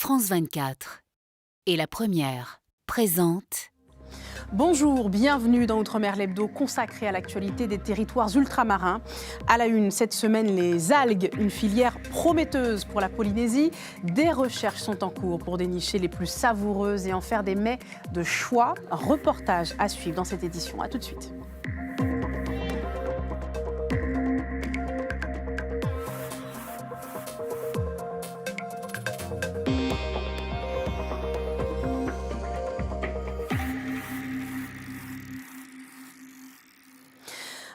France 24 et La Première présente. Bonjour, bienvenue dans Outre-mer l'hebdo consacré à l'actualité des territoires ultramarins. À la une, cette semaine, les algues, une filière prometteuse pour la Polynésie. Des recherches sont en cours pour dénicher les plus savoureuses et en faire des mets de choix. Reportage à suivre dans cette édition. A tout de suite.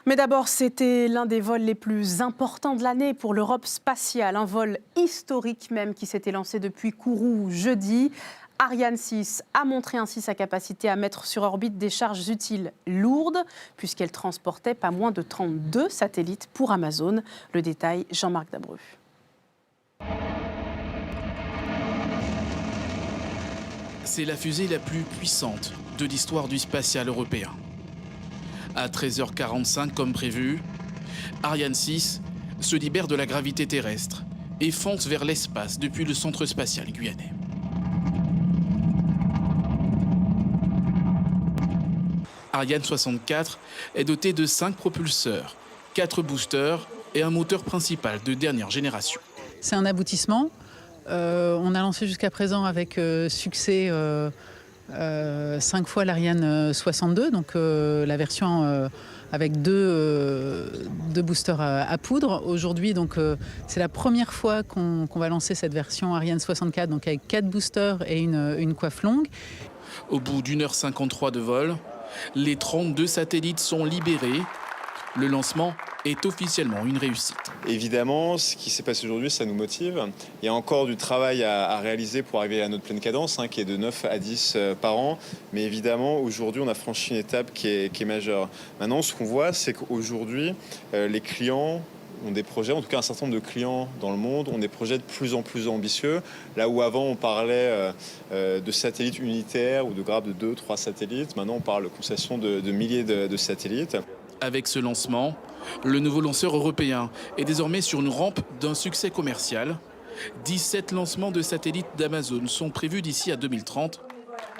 Mais d'abord, c'était l'un des vols les plus importants de l'année pour l'Europe spatiale. Un vol historique même qui s'était lancé depuis Kourou jeudi. Ariane 6 a montré ainsi sa capacité à mettre sur orbite des charges utiles lourdes, puisqu'elle transportait pas moins de 32 satellites pour Amazon. Le détail, Jean-Marc Dabreu. C'est la fusée la plus puissante de l'histoire du spatial européen. À 13h45 comme prévu, Ariane 6 se libère de la gravité terrestre et fonce vers l'espace depuis le centre spatial guyanais. Ariane 64 est dotée de 5 propulseurs, 4 boosters et un moteur principal de dernière génération. C'est un aboutissement. On a lancé jusqu'à présent avec succès 5 fois l'Ariane 62, donc la version avec deux boosters à poudre. Aujourd'hui, donc c'est la première fois qu'on va lancer cette version Ariane 64, donc avec 4 boosters et une coiffe longue. Au bout d'1h53 de vol, les 32 satellites sont libérés. Le lancement est officiellement une réussite. Évidemment, ce qui s'est passé aujourd'hui, ça nous motive. Il y a encore du travail à réaliser pour arriver à notre pleine cadence, qui est de 9 à 10 par an. Mais évidemment, aujourd'hui, on a franchi une étape qui est majeure. Maintenant, ce qu'on voit, c'est qu'aujourd'hui, les clients ont des projets, en tout cas un certain nombre de clients dans le monde ont des projets de plus en plus ambitieux. Là où avant, on parlait de satellites unitaires ou de grappes de 2-3 satellites, maintenant, on parle de concessions de milliers de satellites. Avec ce lancement, le nouveau lanceur européen est désormais sur une rampe d'un succès commercial. 17 lancements de satellites d'Amazon sont prévus d'ici à 2030,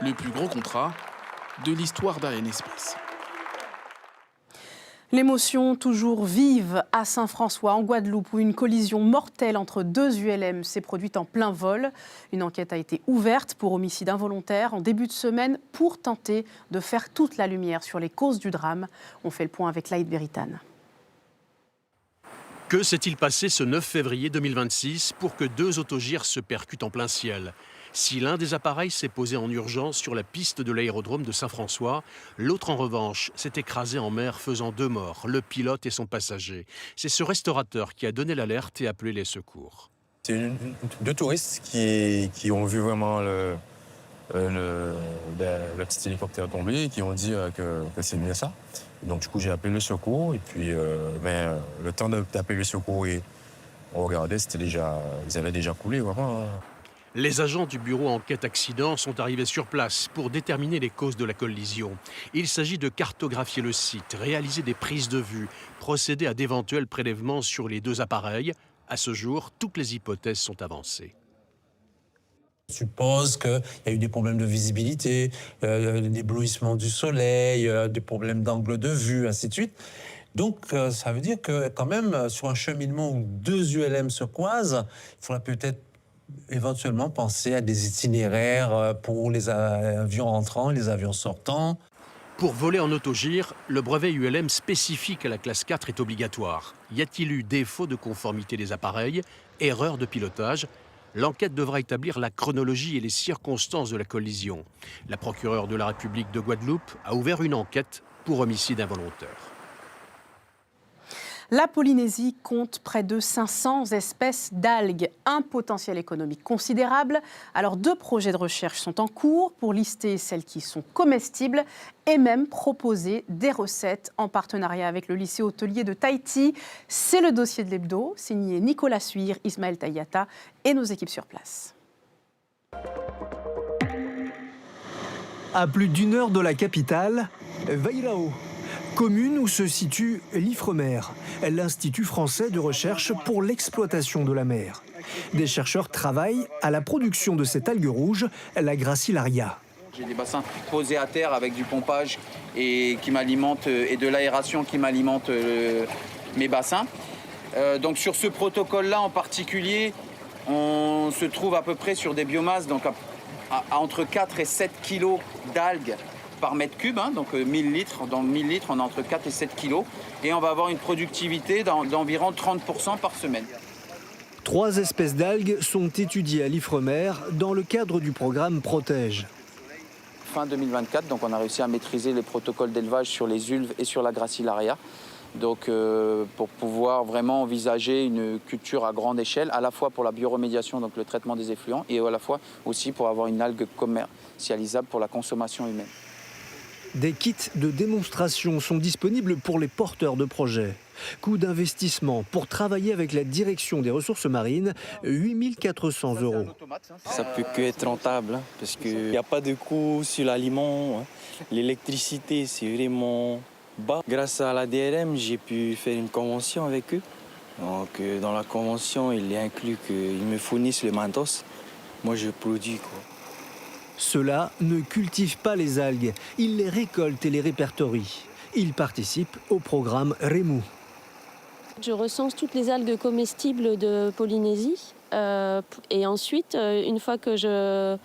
le plus gros contrat de l'histoire d'Arianespace. L'émotion toujours vive à Saint-François, en Guadeloupe, où une collision mortelle entre 2 ULM s'est produite en plein vol. Une enquête a été ouverte pour homicide involontaire en début de semaine pour tenter de faire toute la lumière sur les causes du drame. On fait le point avec Laïd Beritane. Que s'est-il passé ce 9 février 2026 pour que 2 autogyres se percutent en plein ciel ? Si l'un des appareils s'est posé en urgence sur la piste de l'aérodrome de Saint-François, l'autre en revanche s'est écrasé en mer faisant 2 morts, le pilote et son passager. C'est ce restaurateur qui a donné l'alerte et appelé les secours. C'est 2 touristes qui ont vu vraiment le petit hélicoptère tomber et qui ont dit que c'est bien ça. Donc du coup j'ai appelé le secours et puis le temps d'appeler le secours et on regardait, ils avaient déjà coulé vraiment. Les agents du bureau enquête accident sont arrivés sur place pour déterminer les causes de la collision. Il s'agit de cartographier le site, réaliser des prises de vue, procéder à d'éventuels prélèvements sur les 2 appareils. À ce jour, toutes les hypothèses sont avancées. On suppose qu'il y a eu des problèmes de visibilité, l'éblouissement du soleil, des problèmes d'angle de vue, ainsi de suite. Donc, ça veut dire que quand même, sur un cheminement où 2 ULM se croisent, il faudra peut-être éventuellement penser à des itinéraires pour les avions entrants et les avions sortants. Pour voler en autogire, le brevet ULM spécifique à la classe 4 est obligatoire. Y a-t-il eu défaut de conformité des appareils, erreur de pilotage ? L'enquête devra établir la chronologie et les circonstances de la collision. La procureure de la République de Guadeloupe a ouvert une enquête pour homicide involontaire. La Polynésie compte près de 500 espèces d'algues, un potentiel économique considérable. Alors 2 projets de recherche sont en cours pour lister celles qui sont comestibles et même proposer des recettes en partenariat avec le lycée hôtelier de Tahiti. C'est le dossier de l'hebdo, signé Nicolas Suire, Ismaël Tayata et nos équipes sur place. À plus d'1 heure de la capitale, Vailao. Commune où se situe l'IFREMER, l'Institut français de recherche pour l'exploitation de la mer. Des chercheurs travaillent à la production de cette algue rouge, la Gracilaria. J'ai des bassins posés à terre avec du pompage et qui m'alimente et de l'aération qui m'alimente mes bassins. Donc sur ce protocole-là en particulier, on se trouve à peu près sur des biomasses donc à entre 4 et 7 kilos d'algues par mètre cube, donc 1000 litres. Dans 1000 litres, on a entre 4 et 7 kilos. Et on va avoir une productivité d'environ 30% par semaine. 3 espèces d'algues sont étudiées à l'IFREMER dans le cadre du programme Protège. Fin 2024, donc on a réussi à maîtriser les protocoles d'élevage sur les ulves et sur la Gracilaria. Donc pour pouvoir vraiment envisager une culture à grande échelle, à la fois pour la bioremédiation, donc le traitement des effluents, et à la fois aussi pour avoir une algue commercialisable pour la consommation humaine. Des kits de démonstration sont disponibles pour les porteurs de projets. Coût d'investissement pour travailler avec la direction des ressources marines, 8 400 €. Ça peut que être rentable, parce qu'il n'y a pas de coût sur l'aliment. L'électricité, c'est vraiment bas. Grâce à la DRM, j'ai pu faire une convention avec eux. Donc, dans la convention, il est inclus qu'ils me fournissent le matos. Moi, je produis, quoi. Ceux-là ne cultivent pas les algues, ils les récoltent et les répertorient. Ils participent au programme REMU. Je recense toutes les algues comestibles de Polynésie et ensuite, une fois que je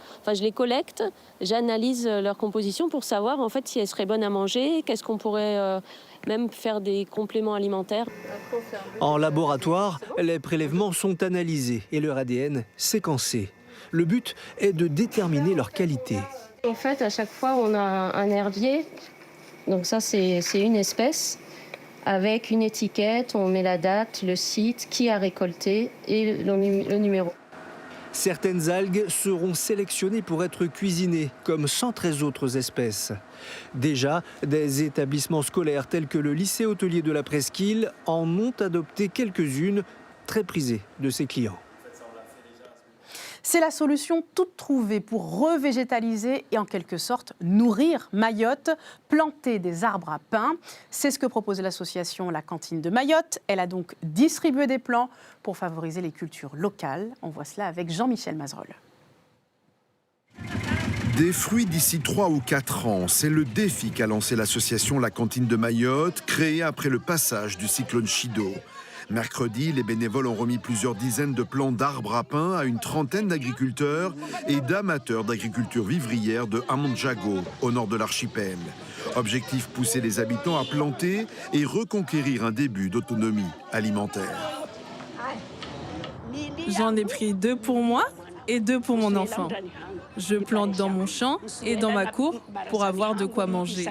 les collecte, j'analyse leur composition pour savoir en fait si elles seraient bonnes à manger, qu'est-ce qu'on pourrait même faire des compléments alimentaires. En laboratoire, les prélèvements sont analysés et leur ADN séquencé. Le but est de déterminer leur qualité. En fait, à chaque fois, on a un herbier. Donc ça, c'est une espèce. Avec une étiquette, on met la date, le site, qui a récolté et le numéro. Certaines algues seront sélectionnées pour être cuisinées, comme 113 autres espèces. Déjà, des établissements scolaires tels que le lycée hôtelier de la Presqu'île en ont adopté quelques-unes, très prisées de ses clients. C'est la solution toute trouvée pour revégétaliser et en quelque sorte nourrir Mayotte, planter des arbres à pin. C'est ce que propose l'association La Cantine de Mayotte. Elle a donc distribué des plants pour favoriser les cultures locales. On voit cela avec Jean-Michel Mazerolle. Des fruits d'ici 3 ou 4 ans, c'est le défi qu'a lancé l'association La Cantine de Mayotte, créée après le passage du cyclone Chido. Mercredi, les bénévoles ont remis plusieurs dizaines de plants d'arbres à pin à une trentaine d'agriculteurs et d'amateurs d'agriculture vivrière de Amanjago, au nord de l'archipel. Objectif, pousser les habitants à planter et reconquérir un début d'autonomie alimentaire. J'en ai pris 2 pour moi et 2 pour mon enfant. Je plante dans mon champ et dans ma cour pour avoir de quoi manger.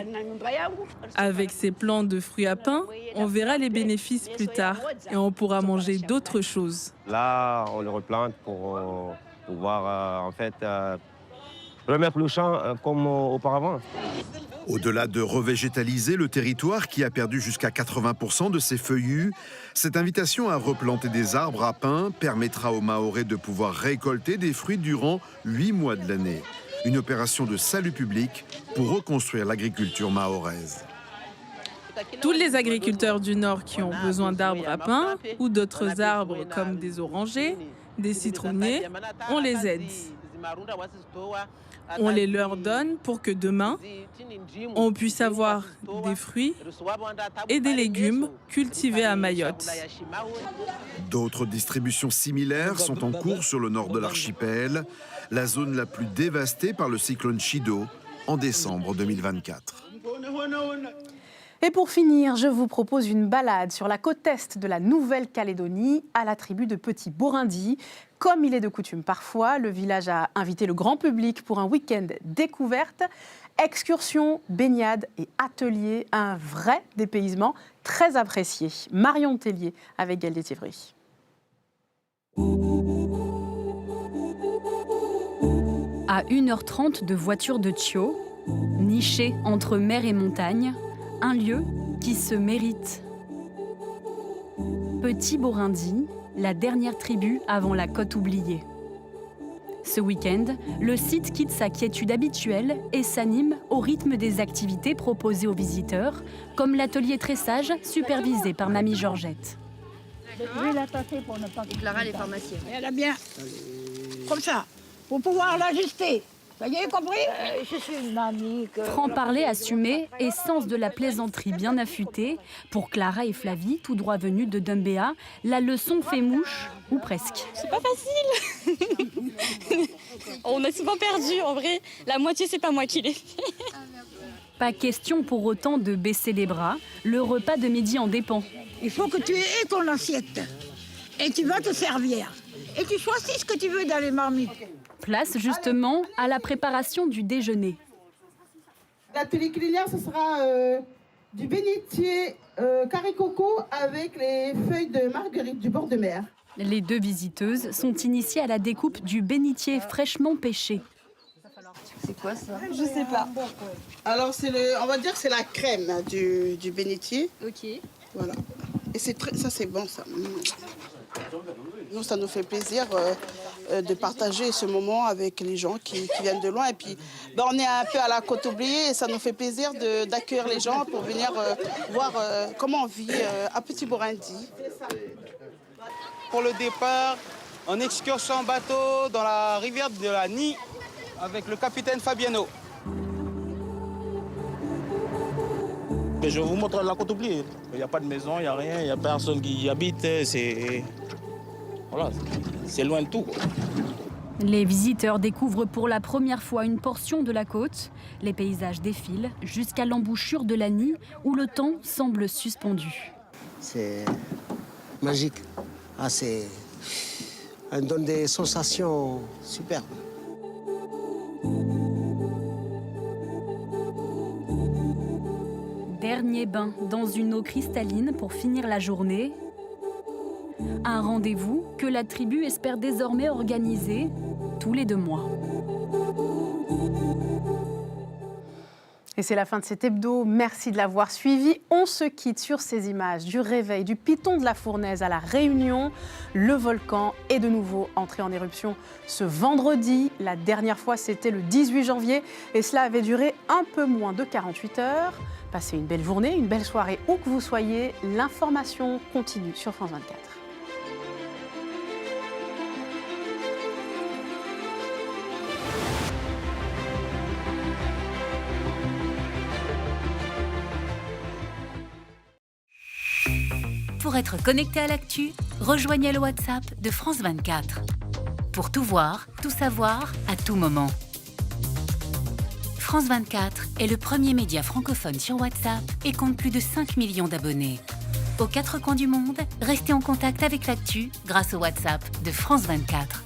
Avec ces plants de fruits à pain, on verra les bénéfices plus tard et on pourra manger d'autres choses. Là, on le replante pour pouvoir remettre le champ comme auparavant. Au-delà de revégétaliser le territoire qui a perdu jusqu'à 80% de ses feuillus, cette invitation à replanter des arbres à pin permettra aux Mahorais de pouvoir récolter des fruits durant 8 mois de l'année. Une opération de salut public pour reconstruire l'agriculture mahoraise. Tous les agriculteurs du Nord qui ont besoin d'arbres à pin ou d'autres arbres comme des orangers, des citronniers, on les aide. On les leur donne pour que demain, on puisse avoir des fruits et des légumes cultivés à Mayotte. D'autres distributions similaires sont en cours sur le nord de l'archipel, la zone la plus dévastée par le cyclone Chido en décembre 2024. Et pour finir, je vous propose une balade sur la côte est de la Nouvelle-Calédonie à la tribu de Petit Borindi. Comme il est de coutume parfois, le village a invité le grand public pour un week-end découverte. Excursions, baignades et ateliers, un vrai dépaysement très apprécié. Marion Tellier avec Gaël Détivry. À 1h30 de voiture de Tchio, niché entre mer et montagne, un lieu qui se mérite. Petit Borindi, la dernière tribu avant la côte oubliée. Ce week-end, le site quitte sa quiétude habituelle et s'anime au rythme des activités proposées aux visiteurs, comme l'atelier tressage supervisé par Mamie Georgette. Je vais la tâter pour ne pas... Clara, les pharmaciennes. Elle a bien, comme ça, pour pouvoir l'ajuster. Vous avez compris? Je suis une mamie. Franc-parler assumé et sens de la plaisanterie bien affûté. Pour Clara et Flavie, tout droit venues de Dumbéa, la leçon fait mouche, ou presque. C'est pas facile. On a souvent perdu, en vrai. La moitié, c'est pas moi qui l'ai fait. Pas question pour autant de baisser les bras. Le repas de midi en dépend. Il faut que tu aies ton assiette. Et tu vas te servir. Et tu choisis ce que tu veux dans les marmites. Place justement à la préparation du déjeuner. L'atelier culinaire, ce sera du bénitier carré coco avec les feuilles de marguerite du bord de mer. Les deux visiteuses sont initiées à la découpe du bénitier fraîchement pêché. C'est quoi ça? Je sais pas. Alors on va dire que c'est la crème du bénitier. Ok. Voilà. Et ça c'est bon ça. Nous, ça nous fait plaisir de partager ce moment avec les gens qui viennent de loin. Et puis, on est un peu à la côte oubliée et ça nous fait plaisir d'accueillir les gens pour venir voir comment on vit à Petit-Burundi. Pour le départ, en excursion en bateau dans la rivière de la Nîmes avec le capitaine Fabiano. Mais je vous montre la côte oubliée. Il n'y a pas de maison, il n'y a rien, il n'y a personne qui y habite. Voilà, c'est loin de tout. Les visiteurs découvrent pour la première fois une portion de la côte. Les paysages défilent jusqu'à l'embouchure de la Nîmes où le temps semble suspendu. C'est magique. Ça donne des sensations superbes. Dernier bain dans une eau cristalline pour finir la journée. Un rendez-vous que la tribu espère désormais organiser tous les 2 mois. Et c'est la fin de cet hebdo. Merci de l'avoir suivi. On se quitte sur ces images du réveil du Piton de la Fournaise à La Réunion. Le volcan est de nouveau entré en éruption ce vendredi. La dernière fois, c'était le 18 janvier et cela avait duré un peu moins de 48 heures. Passez une belle journée, une belle soirée où que vous soyez. L'information continue sur France 24. Pour être connecté à l'actu, rejoignez le WhatsApp de France 24. Pour tout voir, tout savoir, à tout moment. France 24 est le premier média francophone sur WhatsApp et compte plus de 5 millions d'abonnés. Aux 4 coins du monde, restez en contact avec l'actu grâce au WhatsApp de France 24.